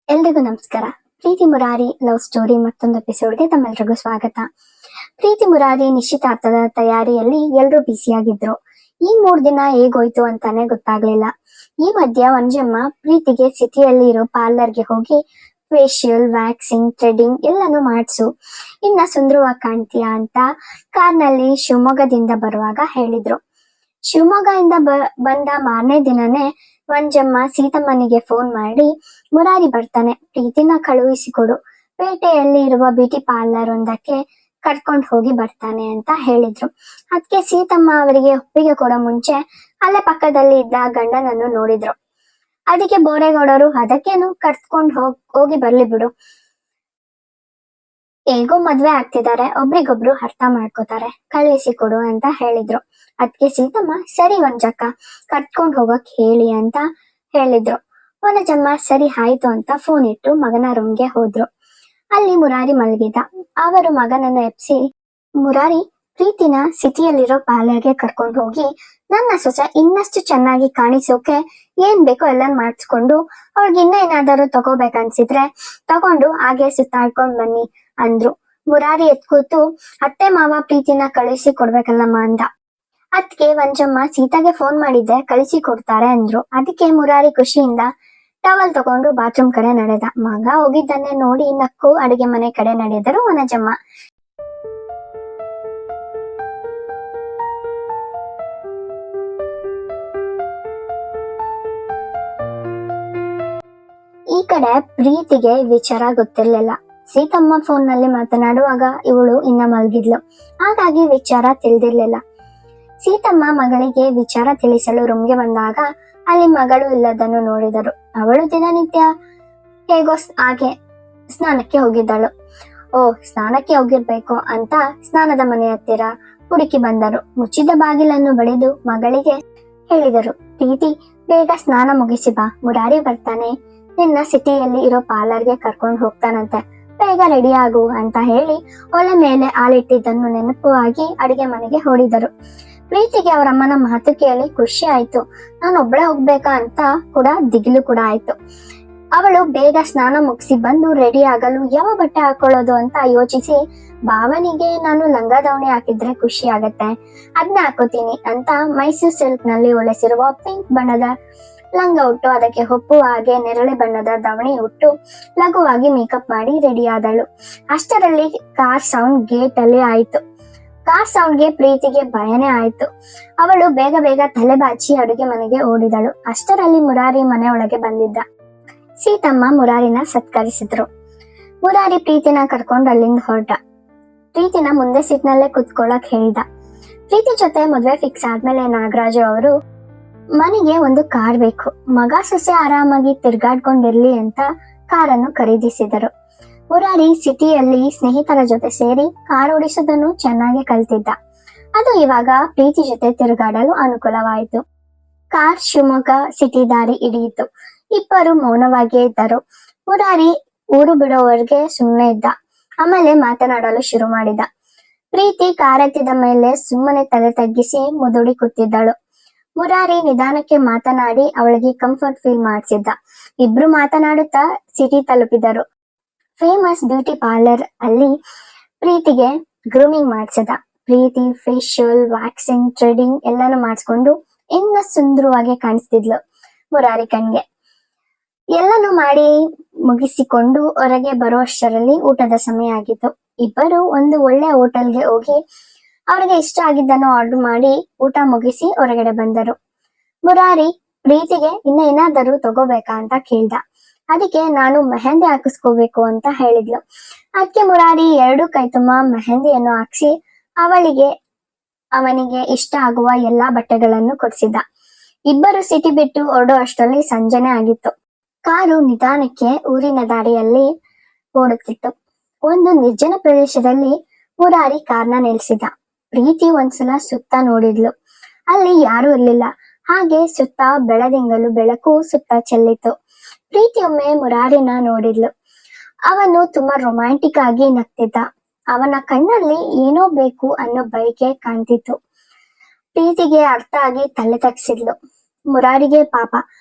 ಎಲ್ರಿಗೂ ನಮಸ್ಕಾರ. ಪ್ರೀತಿ Murari love story ಮತ್ತೊಂದು ಎಪಿಸೋಡ್ಗೆ ತಮ್ಮೆಲ್ರಿಗೂ ಸ್ವಾಗತ. ಪ್ರೀತಿ ಮುರಾರಿ ನಿಶ್ಚಿತಾರ್ಥದ ತಯಾರಿಯಲ್ಲಿ ಎಲ್ರೂ ಬ್ಯುಸಿಯಾಗಿದ್ರು. ಈ 3 ದಿನ ಹೇಗೋಯ್ತು ಅಂತಾನೆ ಗೊತ್ತಾಗ್ಲಿಲ್ಲ. ಈ ಮಧ್ಯ ಮಂಜಮ್ಮ ಪ್ರೀತಿಗೆ ಸಿಟಿಯಲ್ಲಿ ಇರೋ ಪಾರ್ಲರ್ಗೆ ಹೋಗಿ ಫೇಶಿಯಲ್, ವ್ಯಾಕ್ಸಿಂಗ್, ಥ್ರೆಡಿಂಗ್ ಎಲ್ಲಾನು ಮಾಡ್ಸು, ಇನ್ನ ಸುಂದರವಾಗಿ ಕಾಣ್ತೀಯಾ ಅಂತ ಕಾರ್ನಲ್ಲಿ ಶಿವಮೊಗ್ಗದಿಂದ ಬರುವಾಗ ಹೇಳಿದ್ರು. ಶಿವಮೊಗ್ಗದಿಂದ ಬಂದ ಮಾರನೇ ದಿನನೇ ಮಂಜಮ್ಮ ಸೀತಮ್ಮನಿಗೆ ಫೋನ್ ಮಾಡಿ, ಮುರಾರಿ ಬರ್ತಾನೆ, ಪ್ರೀತಿನ ಕಳುಹಿಸಿಕೊಡು, ಪೇಟೆಯಲ್ಲಿ ಇರುವ ಬ್ಯೂಟಿ ಪಾರ್ಲರ್ ಒಂದಕ್ಕೆ ಕರ್ಕೊಂಡು ಹೋಗಿ ಬರ್ತಾನೆ ಅಂತ ಹೇಳಿದ್ರು. ಅದಕ್ಕೆ ಸೀತಮ್ಮ ಅವರಿಗೆ ಒಪ್ಪಿಗೆ ಕೊಡೋ ಮುಂಚೆ ಅಲ್ಲೇ ಪಕ್ಕದಲ್ಲಿ ಇದ್ದ ಗಂಡನನ್ನು ನೋಡಿದ್ರು. ಅದಕ್ಕೆ ಬೋರೇಗೌಡರು, ಅದಕ್ಕೇನು, ಕರ್ಕೊಂಡು ಹೋಗಿ ಬರ್ಲಿ ಬಿಡು, ಹೇಗೋ ಮದ್ವೆ ಆಗ್ತಿದ್ದಾರೆ, ಒಬ್ರಿಗೊಬ್ರು ಅರ್ಥ ಮಾಡ್ಕೋತಾರೆ, ಕಳುಹಿಸಿ ಕೊಡು ಅಂತ ಹೇಳಿದ್ರು. ಅದಕ್ಕೆ ಸೀತಮ್ಮ, ಸರಿ ವಂಜಕ್ಕ, ಕರ್ಕೊಂಡ್ ಹೋಗಕ್ ಹೇಳಿ ಅಂತ ಹೇಳಿದ್ರು. ವನಜಮ್ಮ ಸರಿ ಆಯ್ತು ಅಂತ ಫೋನ್ ಇಟ್ಟು ಮಗನ ರೂಮ್ಗೆ ಹೋದ್ರು. ಅಲ್ಲಿ ಮುರಾರಿ ಮಲಗಿದ್ದ. ಅವರು ಮಗನನ್ನ ಎಪ್ಸಿ, ಮುರಾರಿ, ಪ್ರೀತಿನ ಸಿಟಿಯಲ್ಲಿರೋ ಪಾರ್ಲರ್ಗೆ ಕರ್ಕೊಂಡು ಹೋಗಿ ನನ್ನ ಸೊಸೆ ಇನ್ನಷ್ಟು ಚೆನ್ನಾಗಿ ಕಾಣಿಸೋಕೆ ಏನ್ ಬೇಕೋ ಎಲ್ಲ ಮಾಡಿಸ್ಕೊಂಡು ಅವ್ಳಿಗೆ ಇನ್ನ ಏನಾದರೂ ತಗೋಬೇಕನ್ಸಿದ್ರೆ ತಗೊಂಡು ಹಾಗೆ ಸುತ್ತಾಡ್ಕೊಂಡ್ ಬನ್ನಿ ಅಂದ್ರು. ಮುರಾರಿ ಎತ್ಕೂತು, ಅತ್ತೆ ಮಾವ ಪ್ರೀತಿನ ಕಳಿಸಿ ಕೊಡ್ಬೇಕಲ್ಲಮ್ಮ ಅಂದ. ಅದಕ್ಕೆ ವಂಜಮ್ಮ, ಸೀತಾಗೆ ಫೋನ್ ಮಾಡಿದ್ದೆ, ಕಳಿಸಿ ಕೊಡ್ತಾರೆ ಅಂದ್ರು. ಅದಕ್ಕೆ ಮುರಾರಿ ಖುಷಿಯಿಂದ ಟವಲ್ ತಗೊಂಡು ಬಾತ್ರೂಮ್ ಕಡೆ ನಡೆದ. ಮಗ ಹೋಗಿದ್ದನ್ನೇ ನೋಡಿ ನಕ್ಕು ಅಡಿಗೆ ಮನೆ ಕಡೆ ನಡೆದರು ವನಜಮ್ಮ. ಈ ಕಡೆ ಪ್ರೀತಿಗೆ ವಿಚಾರ ಗೊತ್ತಿರ್ಲಿಲ್ಲ. ಸೀತಮ್ಮ ಫೋನ್ ನಲ್ಲಿ ಮಾತನಾಡುವಾಗ ಇವಳು ಇನ್ನ ಮಲಗಿದ್ಲು, ಹಾಗಾಗಿ ವಿಚಾರ ತಿಳಿದಿರ್ಲಿಲ್ಲ. ಸೀತಮ್ಮ ಮಗಳಿಗೆ ವಿಚಾರ ತಿಳಿಸಲು ರೂಮ್ಗೆ ಬಂದಾಗ ಅಲ್ಲಿ ಮಗಳು ಇಲ್ಲದನ್ನು ನೋಡಿದರು. ಅವಳು ದಿನನಿತ್ಯ ಹೇಗೋ ಹಾಗೆ ಸ್ನಾನಕ್ಕೆ ಹೋಗಿದ್ದಳು. ಸ್ನಾನಕ್ಕೆ ಹೋಗಿರ್ಬೇಕು ಅಂತ ಸ್ನಾನದ ಮನೆ ಹತ್ತಿರ ಹುಡುಕಿ ಬಂದರು. ಮುಚ್ಚಿದ ಬಾಗಿಲನ್ನು ಬಡಿದು ಮಗಳಿಗೆ ಹೇಳಿದರು, ಪ್ರೀತಿ, ಬೇಗ ಸ್ನಾನ ಮುಗಿಸಿ ಬಾ, ಮುರಾರಿ ಬರ್ತಾನೆ, ನಿನ್ನ ಸಿಟಿಯಲ್ಲಿ ಇರೋ ಪಾರ್ಲರ್ಗೆ ಕರ್ಕೊಂಡು ಹೋಗ್ತಾನಂತೆ, ಬೇಗ ರೆಡಿ ಆಗು ಅಂತ ಹೇಳಿ ಒಲೆ ಮೇಲೆ ಹಾಲಿಟ್ಟಿದ್ದನ್ನು ನೆನಪುವಾಗಿ ಅಡಿಗೆ ಮನೆಗೆ ಓಡಿದರು. ಪ್ರೀತಿಗೆ ಅವರಮ್ಮನ ಮಾತು ಕೇಳಿ ಖುಷಿ ಆಯ್ತು. ನಾನು ಒಬ್ಳೆ ಹೋಗ್ಬೇಕಾ ಅಂತ ಕೂಡ ದಿಗಿಲು ಕೂಡ ಆಯ್ತು. ಅವಳು ಬೇಗ ಸ್ನಾನ ಮುಗಿಸಿ ಬಂದು ರೆಡಿ ಆಗಲು ಯಾವ ಬಟ್ಟೆ ಹಾಕೊಳ್ಳೋದು ಅಂತ ಯೋಚಿಸಿ, ಭಾವನಿಗೆ ನಾನು ಲಂಗ ದಾವಣಿ ಹಾಕಿದ್ರೆ ಖುಷಿ ಆಗತ್ತೆ, ಅದನ್ನ ಹಾಕೋತೀನಿ ಅಂತ ಮೈಸೂರು ಸಿಲ್ಕ್ ನಲ್ಲಿ ಹೊಳೆಸಿರುವ ಪಿಂಕ್ ಬಣ್ಣದ ಲಂಗ ಉಟ್ಟು ಅದಕ್ಕೆ ಒಪ್ಪುವ ಹಾಗೆ ನೆರಳೆ ಬಣ್ಣದ ದಾವಣಿ ಉಟ್ಟು ಲಘುವಾಗಿ ಮೇಕಪ್ ಮಾಡಿ ರೆಡಿ ಆದಳು. ಅಷ್ಟರಲ್ಲಿ ಕಾರ್ ಸೌಂಡ್ ಗೇಟ್ ಅಲ್ಲಿ ಆಯ್ತು. ಕಾರ್ ಸೌಂಡ್ಗೆ ಪ್ರೀತಿಗೆ ಭಯನೇ ಆಯ್ತು. ಅವಳು ಬೇಗ ಬೇಗ ತಲೆ ಬಾಚಿ ಅಡುಗೆ ಮನೆಗೆ ಓಡಿದಳು. ಅಷ್ಟರಲ್ಲಿ ಮುರಾರಿ ಮನೆ ಒಳಗೆ ಬಂದಿದ್ದ. ಸೀತಮ್ಮ ಮುರಾರಿನ ಸತ್ಕರಿಸಿದ್ರು. ಮುರಾರಿ ಪ್ರೀತಿನ ಕರ್ಕೊಂಡು ಅಲ್ಲಿಂದ ಹೊರಟ. ಪ್ರೀತಿನ ಮುಂದೆ ಸೀಟ್ನಲ್ಲೇ ಕುತ್ಕೊಳ್ಳಕ್ ಹೇಳಿದ. ಪ್ರೀತಿ ಜೊತೆ ಮದ್ವೆ ಫಿಕ್ಸ್ ಆದ್ಮೇಲೆ ನಾಗರಾಜು ಅವರು ಮನೆಗೆ ಒಂದು ಕಾರ್ ಬೇಕು, ಮಗ ಸೊಸೆ ಆರಾಮಾಗಿ ತಿರ್ಗಾಡ್ಕೊಂಡಿರ್ಲಿ ಅಂತ ಕಾರನ್ನು ಖರೀದಿಸಿದರು. ಮುರಾರಿ ಸಿಟಿಯಲ್ಲಿ ಸ್ನೇಹಿತರ ಜೊತೆ ಸೇರಿ ಕಾರ್ ಓಡಿಸೋದನ್ನು ಚೆನ್ನಾಗಿ ಕಲ್ತಿದ್ದ. ಅದು ಇವಾಗ ಪ್ರೀತಿ ಜೊತೆ ತಿರುಗಾಡಲು ಅನುಕೂಲವಾಯಿತು. ಕಾರ್ ಶಿವಮೊಗ್ಗ ಸಿಟಿ ದಾರಿ ಹಿಡಿಯಿತು. ಇಬ್ಬರು ಮೌನವಾಗಿಯೇ ಇದ್ದರು. ಮುರಾರಿ ಊರು ಬಿಡೋವರೆಗೆ ಸುಮ್ಮನೆ ಇದ್ದ. ಆಮೇಲೆ ಮಾತನಾಡಲು ಶುರು ಮಾಡಿದ. ಪ್ರೀತಿ ಕಾರ್ ಎತ್ತಿದ ಮೇಲೆ ಸುಮ್ಮನೆ ತಲೆ ತಗ್ಗಿಸಿ ಮುದುಡಿ ಕೂತಿದ್ದಳು. ಮುರಾರಿ ನಿಧಾನಕ್ಕೆ ಮಾತನಾಡಿ ಅವಳಿಗೆ ಕಂಫರ್ಟ್ ಫೀಲ್ ಮಾಡಿಸಿದ್ದ. ಇಬ್ರು ಮಾತನಾಡುತ್ತಾ ಸಿಟಿ ತಲುಪಿದರು. ಫೇಮಸ್ ಬ್ಯೂಟಿ ಪಾರ್ಲರ್ ಅಲ್ಲಿ ಪ್ರೀತಿಗೆ ಗ್ರೂಮಿಂಗ್ ಮಾಡಿಸಿದ. ಪ್ರೀತಿ ಫೇಶಿಯಲ್, ವ್ಯಾಕ್ಸಿಂಗ್, ಥ್ರೆಡಿಂಗ್ ಎಲ್ಲಾನು ಮಾಡಿಸ್ಕೊಂಡು ಇನ್ನ ಸುಂದರವಾಗಿ ಕಾಣಿಸ್ತಿದ್ಲು ಮುರಾರಿ ಕಣ್ಗೆ. ಎಲ್ಲಾನು ಮಾಡಿ ಮುಗಿಸಿಕೊಂಡು ಹೊರಗೆ ಬರುವಷ್ಟರಲ್ಲಿ ಊಟದ ಸಮಯ ಆಗಿತ್ತು. ಇಬ್ಬರು ಒಂದು ಒಳ್ಳೆ ಹೋಟೆಲ್ಗೆ ಹೋಗಿ ಅವರಿಗೆ ಇಷ್ಟ ಆಗಿದ್ದನ್ನು ಆರ್ಡರ್ ಮಾಡಿ ಊಟ ಮುಗಿಸಿ ಹೊರಗಡೆ ಬಂದರು. ಮುರಾರಿ ಪ್ರೀತಿಗೆ ಇನ್ನ ಏನಾದರೂ ತಗೋಬೇಕಾ ಅಂತ ಕೇಳ್ದ. ಅದಕ್ಕೆ ನಾನು ಮೆಹಂದಿ ಹಾಕಿಸ್ಕೋಬೇಕು ಅಂತ ಹೇಳಿದ್ಲು. ಅದಕ್ಕೆ ಮುರಾರಿ 2 ಕೈ ತುಂಬಾ ಮೆಹಂದಿಯನ್ನು ಹಾಕ್ಸಿ ಅವನಿಗೆ ಇಷ್ಟ ಆಗುವ ಎಲ್ಲಾ ಬಟ್ಟೆಗಳನ್ನು ಕೊಡಿಸಿದ್ದ. ಇಬ್ಬರು ಸಿಟಿ ಬಿಟ್ಟು ಹೊರಡೋ ಅಷ್ಟರಲ್ಲಿ ಸಂಜೆನೆ ಆಗಿತ್ತು. ಕಾರು ನಿಧಾನಕ್ಕೆ ಊರಿನ ದಾರಿಯಲ್ಲಿ ಓಡುತ್ತಿತ್ತು. ಒಂದು ನಿರ್ಜನ ಪ್ರದೇಶದಲ್ಲಿ ಮುರಾರಿ ಕಾರ್ನ ನಿಲ್ಸಿದ. ಪ್ರೀತಿ ಒಂದ್ಸಲ ಸುತ್ತ ನೋಡಿದ್ಲು. ಅಲ್ಲಿ ಯಾರು ಇರ್ಲಿಲ್ಲ. ಹಾಗೆ ಸುತ್ತ ಬೆಳದಿಂಗಲು ಬೆಳಕು ಸುತ್ತ ಚೆಲ್ಲಿತು. ಪ್ರೀತಿಯೊಮ್ಮೆ ಮುರಾರಿನ ನೋಡಿದ್ಲು. ಅವನು ತುಂಬಾ ರೊಮ್ಯಾಂಟಿಕ್ ಆಗಿ ನಗ್ತಿದ್ದ. ಅವನ ಕಣ್ಣಲ್ಲಿ ಏನೋ ಬೇಕು ಅನ್ನೋ ಬಯಕೆ ಕಾಣ್ತಿತ್ತು. ಪ್ರೀತಿಗೆ ಅರ್ಥ ಆಗಿ ತಲೆ ತಗ್ಸಿದ್ಲು. ಮುರಾರಿಗೆ ಪಾಪ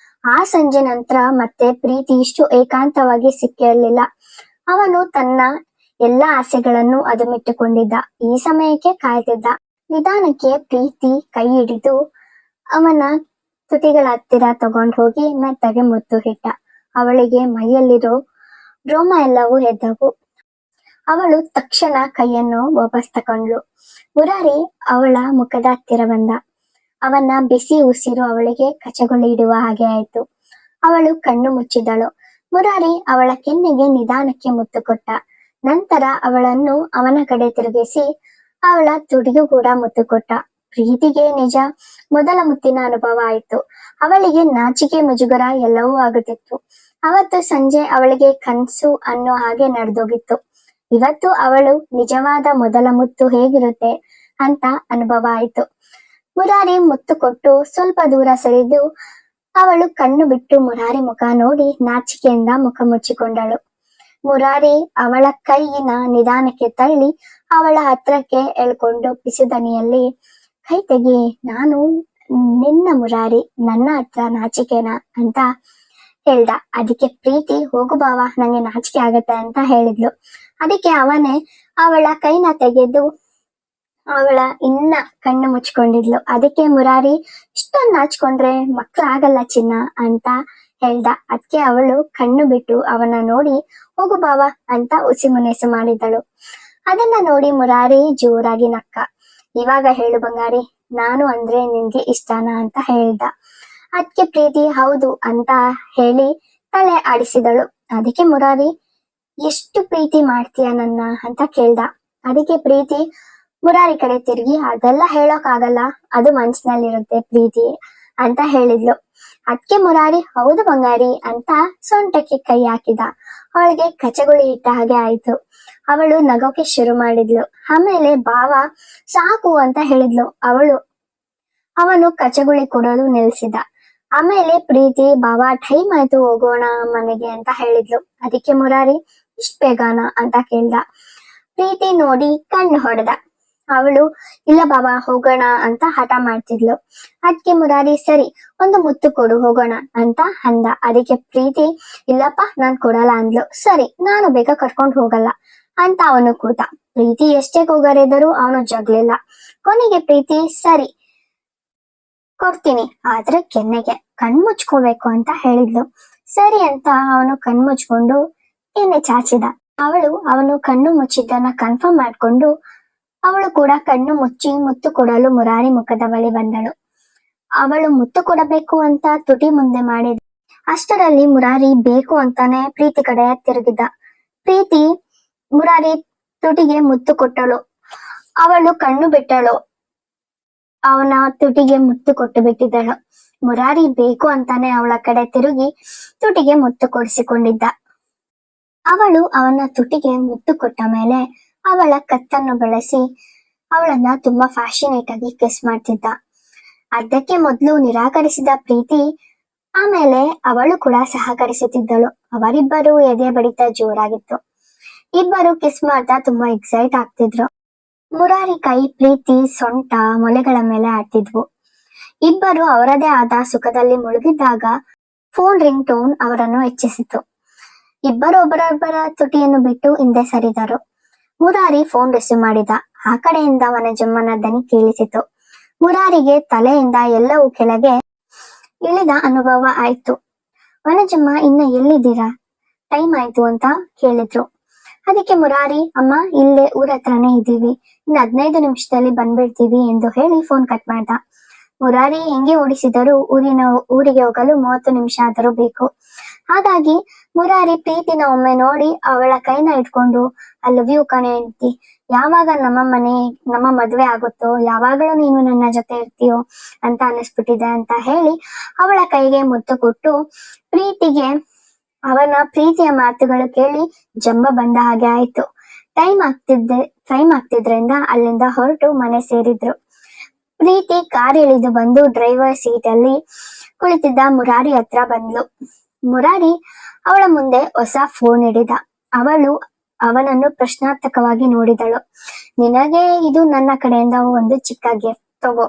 ಆ ಸಂಜೆ ನಂತರ ಮತ್ತೆ ಪ್ರೀತಿ ಇಷ್ಟು ಏಕಾಂತವಾಗಿ ಸಿಕ್ಕಿರಲಿಲ್ಲ. ಅವನು ತನ್ನ ಎಲ್ಲಾ ಆಸೆಗಳನ್ನು ಅದುಮಿಟ್ಟುಕೊಂಡಿದ್ದ. ಈ ಸಮಯಕ್ಕೆ ಕಾಯ್ತಿದ್ದ. ನಿಧಾನಕ್ಕೆ ಪ್ರೀತಿ ಕೈ ಹಿಡಿದು ಅವನ ತುಟಿಗಳ ಹತ್ತಿರ ತಗೊಂಡು ಹೋಗಿ ಮೆತ್ತಗೆ ಮುತ್ತು ಇಟ್ಟ. ಅವಳಿಗೆ ಮೈಯಲ್ಲಿರೋ ರೋಮ ಎಲ್ಲವೂ ಎದ್ದವು. ಅವಳು ತಕ್ಷಣ ಕೈಯನ್ನು ವಾಪಸ್ ತಕೊಂಡ್ಲು. ಮುರಾರಿ ಅವಳ ಮುಖದ ಹತ್ತಿರ ಬಂದ. ಅವನ ಬಿಸಿ ಉಸಿರು ಅವಳಿಗೆ ಕಚಗುಳಿ ಇಡುವ ಹಾಗೆ ಆಯ್ತು. ಅವಳು ಕಣ್ಣು ಮುಚ್ಚಿದಳು. ಮುರಾರಿ ಅವಳ ಕೆನ್ನೆಗೆ ನಿಧಾನಕ್ಕೆ ಮುತ್ತು ಕೊಟ್ಟ. ನಂತರ ಅವಳನ್ನು ಅವನ ಕಡೆ ತಿರುಗಿಸಿ ಅವಳ ತುಟಿಗೂ ಕೂಡ ಮುತ್ತು ಕೊಟ್ಟ. ಪ್ರೀತಿಗೆ ನಿಜ ಮೊದಲ ಮುತ್ತಿನ ಅನುಭವ ಆಯಿತು. ಅವಳಿಗೆ ನಾಚಿಕೆ ಮುಜುಗರ ಎಲ್ಲವೂ ಆಗುತ್ತಿತ್ತು. ಅವತ್ತು ಸಂಜೆ ಅವಳಿಗೆ ಕನ್ಸು ಅನ್ನೋ ಹಾಗೆ ನಡೆದೋಗಿತ್ತು. ಇವತ್ತು ಅವಳು ನಿಜವಾದ ಮೊದಲ ಮುತ್ತು ಹೇಗಿರುತ್ತೆ ಅಂತ ಅನುಭವ ಆಯಿತು. ಮುರಾರಿ ಮುತ್ತು ಕೊಟ್ಟು ಸ್ವಲ್ಪ ದೂರ ಸರಿದು ಅವಳು ಕಣ್ಣು ಬಿಟ್ಟು ಮುರಾರಿ ಮುಖ ನೋಡಿ ನಾಚಿಕೆಯಿಂದ ಮುಖ ಮುಚ್ಚಿಕೊಂಡಳು. ಮುರಾರಿ ಅವಳ ಕೈಯಿನ ನಿಧಾನಕ್ಕೆ ತಳ್ಳಿ ಅವಳ ಹತ್ರಕ್ಕೆ ಎಳ್ಕೊಂಡು ಪಿಸುದನಿಯಲ್ಲಿ, ಕೈ ತೆಗಿ, ನಾನು ನಿನ್ನ ಮುರಾರಿ, ನನ್ನ ಹತ್ರ ನಾಚಿಕೆನಾ ಅಂತ ಹೇಳ್ದ. ಅದಕ್ಕೆ ಪ್ರೀತಿ, ಹೋಗು ಬಾವ, ನಂಗೆ ನಾಚಿಕೆ ಆಗತ್ತೆ ಅಂತ ಹೇಳಿದ್ಲು. ಅದಕ್ಕೆ ಅವನೇ ಅವಳ ಕೈನ ತೆಗೆದು ಅವಳ ಇನ್ನ ಕಣ್ಣು ಮುಚ್ಕೊಂಡಿದ್ಲು. ಅದಕ್ಕೆ ಮುರಾರಿ, ಇಷ್ಟೊಂದು ನಾಚ್ಕೊಂಡ್ರೆ ಮಕ್ಳಾಗಲ್ಲ ಚಿನ್ನ ಅಂತ ಹೇಳ್ದ. ಅದಕ್ಕೆ ಅವಳು ಕಣ್ಣು ಬಿಟ್ಟು ಅವನ ನೋಡಿ ಹೋಗು ಬಾವ ಅಂತ ಉಸಿ ಮುನೆಸು ಮಾಡಿದಳು. ಅದನ್ನ ನೋಡಿ ಮುರಾರಿ ಜೋರಾಗಿ ನಕ್ಕ. ಇವಾಗ ಹೇಳು ಬಂಗಾರಿ, ನಾನು ಅಂದ್ರೆ ನಿನ್ಗೆ ಇಷ್ಟನಾ ಅಂತ ಹೇಳ್ದ. ಅದಕ್ಕೆ ಪ್ರೀತಿ ಹೌದು ಅಂತ ಹೇಳಿ ತಲೆ ಆಡಿಸಿದಳು. ಅದಕ್ಕೆ ಮುರಾರಿ, ಎಷ್ಟು ಪ್ರೀತಿ ಮಾಡ್ತೀಯ ನನ್ನ ಅಂತ ಕೇಳ್ದ. ಅದಕ್ಕೆ ಪ್ರೀತಿ ಮುರಾರಿ ಕಡೆ ತಿರುಗಿ, ಅದೆಲ್ಲ ಹೇಳೋಕ್ ಆಗಲ್ಲ, ಅದು ಮನ್ಸಿನಲ್ಲಿರುತ್ತೆ ಪ್ರೀತಿ ಅಂತ ಹೇಳಿದ್ಲು. ಅದಕ್ಕೆ ಮುರಾರಿ, ಹೌದು ಬಂಗಾರಿ ಅಂತ ಸೊಂಟಕ್ಕೆ ಕೈ ಹಾಕಿದ. ಅವಳಿಗೆ ಕಚಗುಳಿ ಇಟ್ಟ ಹಾಗೆ ಆಯ್ತು. ಅವಳು ನಗೋಕೆ ಶುರು ಮಾಡಿದ್ಲು. ಆಮೇಲೆ ಬಾವ ಸಾಕು ಅಂತ ಹೇಳಿದ್ಲು. ಅವನು ಕಚಗುಳಿ ಕೊಡೋದು ನಿಲ್ಸಿದ. ಆಮೇಲೆ ಪ್ರೀತಿ, ಬಾವ ಟೈಮ್ ಆಯ್ತು, ಹೋಗೋಣ ಮನೆಗೆ ಅಂತ ಹೇಳಿದ್ಲು. ಅದಕ್ಕೆ ಮುರಾರಿ, ಇಷ್ಟ ಬೇಗಾನ ಅಂತ ಕೇಳ್ದ. ಪ್ರೀತಿ ನೋಡಿ ಕಣ್ಣು ಹೊಡೆದ. ಅವಳು ಇಲ್ಲ ಬಾಬಾ ಹೋಗೋಣ ಅಂತ ಹಠ ಮಾಡ್ತಿದ್ಲು. ಅದಕ್ಕೆ ಮುರಾರಿ, ಸರಿ ಒಂದು ಮುತ್ತು ಕೊಡು ಹೋಗೋಣ ಅಂತ ಅಂದ. ಅದಕ್ಕೆ ಪ್ರೀತಿ, ಇಲ್ಲಪ್ಪ ನಾನ್ ಕೊಡಲ್ಲ ಅಂದ್ಲು. ಸರಿ ನಾನು ಬೇಗ ಕರ್ಕೊಂಡು ಹೋಗಲ್ಲ ಅಂತ ಅವನು ಕೂತ. ಪ್ರೀತಿ ಎಷ್ಟೇ ಕೂಗರೆದರೂ ಅವನು ಜಗ್ಲಿಲ್ಲ. ಕೊನೆಗೆ ಪ್ರೀತಿ, ಸರಿ ಕೊಡ್ತೀನಿ, ಆದ್ರೆ ಕೆನ್ನೆಗೆ ಕಣ್ಮುಚ್ಕೋಬೇಕು ಅಂತ ಹೇಳಿದ್ಲು. ಸರಿ ಅಂತ ಅವನು ಕಣ್ಮುಚ್ಕೊಂಡು ಕೆನ್ನೆ ಚಾಚಿದ. ಅವನು ಕಣ್ಣು ಮುಚ್ಚಿದ್ದನ್ನ ಕನ್ಫರ್ಮ್ ಮಾಡ್ಕೊಂಡು ಅವಳು ಕೂಡ ಕಣ್ಣು ಮುಚ್ಚಿ ಮುತ್ತು ಕೊಡಲು ಮುರಾರಿ ಮುಖದ ಬಳಿ ಬಂದಳು. ಅವಳು ಮುತ್ತು ಕೊಡಬೇಕು ಅಂತ ತುಟಿ ಮುಂದೆ ಮಾಡಿದ. ಅಷ್ಟರಲ್ಲಿ ಮುರಾರಿ ಬೇಕು ಅಂತಾನೆ ಪ್ರೀತಿ ಕಡೆ ತಿರುಗಿದ. ಪ್ರೀತಿ ಮುರಾರಿ ತುಟಿಗೆ ಮುತ್ತು ಕೊಟ್ಟಳು. ಅವಳು ಕಣ್ಣು ಬಿಟ್ಟಳು. ಅವನ ತುಟಿಗೆ ಮುತ್ತು ಕೊಟ್ಟು ಬಿಟ್ಟಿದ್ದಳು. ಮುರಾರಿ ಬೇಕು ಅಂತಾನೆ ಅವಳ ಕಡೆ ತಿರುಗಿ ತುಟಿಗೆ ಮುತ್ತು ಕೊಡಿಸಿಕೊಂಡಿದ್ದ. ಅವಳು ಅವನ ತುಟಿಗೆ ಮುತ್ತು ಕೊಟ್ಟ ಮೇಲೆ ಅವಳ ಕತ್ತನ್ನು ಬಳಸಿ ಅವಳನ್ನ ತುಂಬಾ ಫ್ಯಾಷನೇಟ್ ಆಗಿ ಕಿಸ್ ಮಾಡ್ತಿದ್ದ. ಅದಕ್ಕೆ ಮೊದಲು ನಿರಾಕರಿಸಿದ ಪ್ರೀತಿ ಆಮೇಲೆ ಅವಳು ಕೂಡ ಸಹಕರಿಸುತ್ತಿದ್ದಳು. ಅವರಿಬ್ಬರು ಎದೆ ಬಡಿತ ಜೋರಾಗಿತ್ತು. ಇಬ್ಬರು ಕಿಸ್ ಮಾಡ್ತಾ ತುಂಬಾ ಎಕ್ಸೈಟ್ ಆಗ್ತಿದ್ರು. ಮುರಾರಿ ಕೈ ಪ್ರೀತಿ ಸೊಂಟ ಮೊಲೆಗಳ ಮೇಲೆ ಆಡ್ತಿದ್ವು. ಇಬ್ಬರು ಅವರದೇ ಆದ ಸುಖದಲ್ಲಿ ಮುಳುಗಿದ್ದಾಗ ಫೋನ್ ರಿಂಗ್ ಟೋನ್ ಅವರನ್ನು ಹೆಚ್ಚಿಸಿತು. ಇಬ್ಬರು ಒಬ್ಬರೊಬ್ಬರ ತುಟಿಯನ್ನು ಬಿಟ್ಟು ಹಿಂದೆ ಸರಿದರು. ಮುರಾರಿ ಫೋನ್ ರಿಸೀವ್ ಮಾಡಿದ. ಆ ಕಡೆಯಿಂದ ವನಜಮ್ಮನ ದನಿ ಕೇಳಿಸಿತು. ಮುರಾರಿಗೆ ತಲೆಯಿಂದ ಎಲ್ಲವೂ ಕೆಳಗೆ ಇಳಿದ ಅನುಭವ ಆಯ್ತು. ವನಜಮ್ಮ, ಇನ್ನ ಎಲ್ಲಿದ್ದೀರಾ, ಟೈಮ್ ಆಯ್ತು ಅಂತ ಕೇಳಿದ್ರು. ಅದಕ್ಕೆ ಮುರಾರಿ, ಅಮ್ಮ ಇಲ್ಲೇ ಊರ ಹತ್ರನೇ ಇದ್ದೀವಿ, ಇನ್ನು 15 ನಿಮಿಷದಲ್ಲಿ ಬಂದ್ಬಿಡ್ತೀವಿ ಎಂದು ಹೇಳಿ ಫೋನ್ ಕಟ್ ಮಾಡ್ದ. ಮುರಾರಿ ಹೆಂಗೆ ಓಡಿಸಿದರೂ ಊರಿಗೆ ಹೋಗಲು 30 ನಿಮಿಷ ಆದರೂ ಬೇಕು. ಹಾಗಾಗಿ ಮುರಾರಿ ಪ್ರೀತಿನ ಒಮ್ಮೆ ನೋಡಿ ಅವಳ ಕೈನ ಇಟ್ಕೊಂಡು, ಐ ಲವ್ ಯು ಕಣೆ ಅಂತಿ, ಯಾವಾಗ ನಮ್ಮ ಮದ್ವೆ ಆಗುತ್ತೋ, ಯಾವಾಗಲೂ ನೀನು ನನ್ನ ಜೊತೆ ಇರ್ತೀಯೋ ಅಂತ ಅನ್ನಿಸ್ಬಿಟ್ಟಿದೆ ಅಂತ ಹೇಳಿ ಅವಳ ಕೈಗೆ ಮುತ್ತು ಕೊಟ್ಟು ಪ್ರೀತಿಗೆ ಅವನ ಪ್ರೀತಿಯ ಮಾತುಗಳು ಕೇಳಿ ಜಂಬ ಬಂದ ಹಾಗೆ ಆಯ್ತು. ಟೈಮ್ ಆಗ್ತಿದ್ರಿಂದ ಅಲ್ಲಿಂದ ಹೊರಟು ಮನೆ ಸೇರಿದ್ರು. ಪ್ರೀತಿ ಕಾರ್ ಇಳಿದು ಬಂದು ಡ್ರೈವರ್ ಸೀಟ್ ಅಲ್ಲಿ ಕುಳಿತಿದ್ದ ಮುರಾರಿ ಹತ್ರ ಬಂದ್ಲು. ಮುರಾರಿ ಅವಳ ಮುಂದೆ ಹೊಸ ಫೋನ್ ಹಿಡಿದ. ಅವಳು ಅವನನ್ನು ಪ್ರಶ್ನಾರ್ಥಕವಾಗಿ ನೋಡಿದಳು. ನಿನಗೆ ಇದು ನನ್ನ ಕಡೆಯಿಂದ ಒಂದು ಚಿಕ್ಕ ಗಿಫ್ಟ್, ತಗೋ,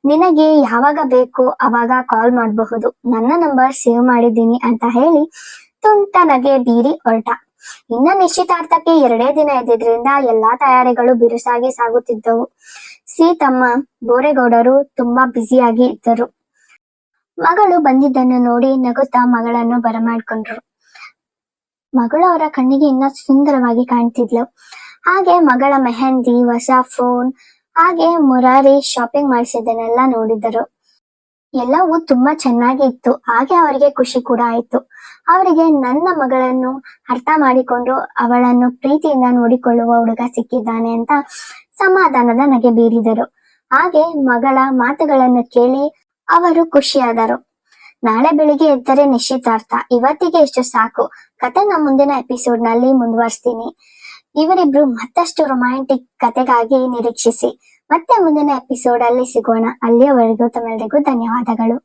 ನಿನಗೆ ಯಾವಾಗ ಬೇಕು ಅವಾಗ ಕಾಲ್ ಮಾಡಬಹುದು, ನನ್ನ ನಂಬರ್ ಸೇವ್ ಮಾಡಿದ್ದೀನಿ ಅಂತ ಹೇಳಿ ತುಂಟನಗೆ ಬೀರಿ ಹೊರಟ. ಇನ್ನ ನಿಶ್ಚಿತಾರ್ಥಕ್ಕೆ 2 ದಿನ ಇದ್ದಿದ್ರಿಂದ ಎಲ್ಲಾ ತಯಾರಿಗಳು ಬಿರುಸಾಗಿ ಸಾಗುತ್ತಿದ್ದವು. ಸೀತಮ್ಮ ಬೋರೇಗೌಡರು ತುಂಬಾ ಬ್ಯುಸಿಯಾಗಿ ಇದ್ದರು. ಮಗಳು ಬಂದಿದ್ದನ್ನು ನೋಡಿ ನಗುತ್ತಾ ಮಗಳನ್ನು ಬರಮಾಡ್ಕೊಂಡ್ರು. ಮಗಳು ಅವರ ಕಣ್ಣಿಗೆ ಇನ್ನ ಸುಂದರವಾಗಿ ಕಾಣ್ತಿದ್ಲು. ಹಾಗೆ ಮಗಳ ಮೆಹಂದಿ, ಹೊಸ ಫೋನ್, ಹಾಗೆ ಮುರಾರಿ ಶಾಪಿಂಗ್ ಮಾಡಿಸಿದ್ದನ್ನೆಲ್ಲ ನೋಡಿದರು. ಎಲ್ಲವೂ ತುಂಬಾ ಚೆನ್ನಾಗಿ ಇತ್ತು. ಹಾಗೆ ಅವರಿಗೆ ಖುಷಿ ಕೂಡ ಆಯ್ತು. ಅವರಿಗೆ ನನ್ನ ಮಗಳನ್ನು ಅರ್ಥ ಮಾಡಿಕೊಂಡು ಅವಳನ್ನು ಪ್ರೀತಿಯಿಂದ ನೋಡಿಕೊಳ್ಳುವ ಹುಡುಗ ಸಿಕ್ಕಿದ್ದಾನೆ ಅಂತ ಸಮಾಧಾನದ ನಗೆ ಬೀರಿದರು. ಹಾಗೆ ಮಗಳ ಮಾತುಗಳನ್ನು ಕೇಳಿ ಅವರು ಖುಷಿಯಾದರು. ನಾಳೆ ಬೆಳಿಗ್ಗೆ ಎದ್ದರೆ ನಿಶ್ಚಿತಾರ್ಥ. ಇವತ್ತಿಗೆ ಇಷ್ಟು ಸಾಕು. ಕಥೆನ ಮುಂದಿನ ಎಪಿಸೋಡ್ ನಲ್ಲಿ ಮುಂದುವರಿಸ್ತೀನಿ. ಇವರಿಬ್ರು ಮತ್ತಷ್ಟು ರೊಮ್ಯಾಂಟಿಕ್ ಕಥೆಗಾಗಿ ನಿರೀಕ್ಷಿಸಿ. ಮತ್ತೆ ಮುಂದಿನ ಎಪಿಸೋಡ್ ಅಲ್ಲಿ ಸಿಗೋಣ. ಅಲ್ಲಿಯವರೆಗೂ ತಮ್ಮೆಲ್ಲರಿಗೂ ಧನ್ಯವಾದಗಳು.